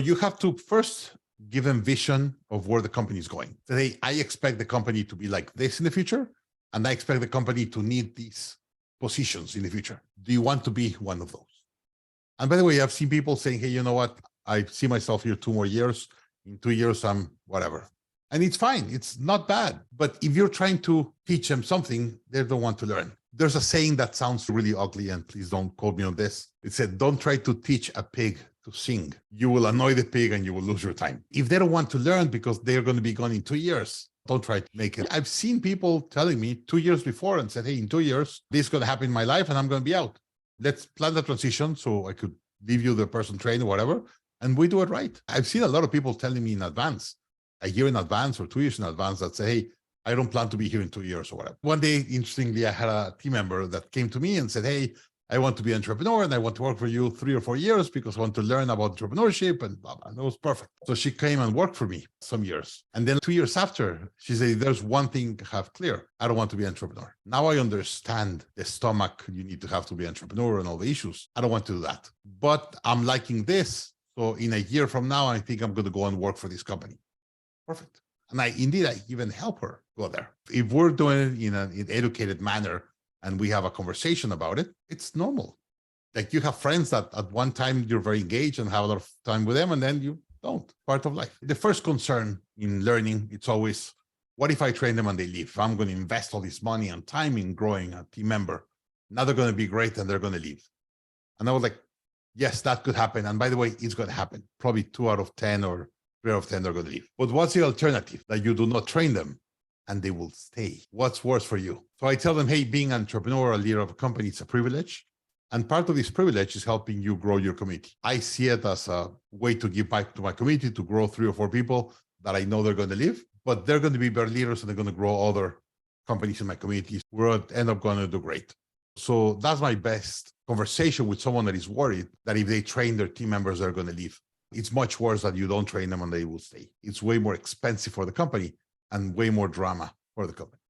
You have to first give them vision of where the company is going. Say, I expect the company to be like this in the future, and I expect the company to need these positions in the future. Do you want to be one of those? And by the way, I've seen people saying, hey, you know what? I see myself here 2 more years. In 2 years, I'm whatever. And it's fine. It's not bad. But if you're trying to teach them something, they don't want to learn. There's a saying that sounds really ugly, and please don't quote me on this. It said, don't try to teach a pig to sing. You will annoy the pig and you will lose your time. If they don't want to learn because they're going to be gone in 2 years, don't try to make it. I've seen people telling me 2 years before and said, hey, in 2 years, this is going to happen in my life and I'm going to be out. Let's plan the transition so I could leave you the person trained or whatever, and we do it right. I've seen a lot of people telling me in advance, a year in advance or 2 years in advance, that say, hey, I don't plan to be here in 2 years or whatever. One day, interestingly, I had a team member that came to me and said, hey, I want to be an entrepreneur and I want to work for you 3 or 4 years because I want to learn about entrepreneurship and blah, blah. And it was perfect. So she came and worked for me some years. And then 2 years after, she said, there's one thing I have clear. I don't want to be an entrepreneur. Now I understand the stomach you need to have to be an entrepreneur and all the issues. I don't want to do that. But I'm liking this. So in a year from now, I think I'm going to go and work for this company. Perfect. And I even help her go there. If we're doing it in an educated manner, and we have a conversation about it, it's normal. Like you have friends that at one time you're very engaged and have a lot of time with them, and then you don't. Part of life. The first concern in learning, it's always, what if I train them and they leave? I'm going to invest all this money and time in growing a team member. Now they're going to be great and they're going to leave. And I was like, yes, that could happen. And by the way, it's going to happen. Probably 2 out of 10 or 3 out of 10 are going to leave. But what's the alternative? That you do not train them and they will stay. What's worse for you? So I tell them, hey, being an entrepreneur or a leader of a company, it's a privilege. And part of this privilege is helping you grow your community. I see it as a way to give back to my community, to grow 3 or 4 people that I know they're going to leave, but they're going to be better leaders and they're going to grow other companies in my community. We'll end up going to do great. So that's my best conversation with someone that is worried that if they train their team members, they're going to leave. It's much worse that you don't train them and they will stay. It's way more expensive for the company and way more drama for the company.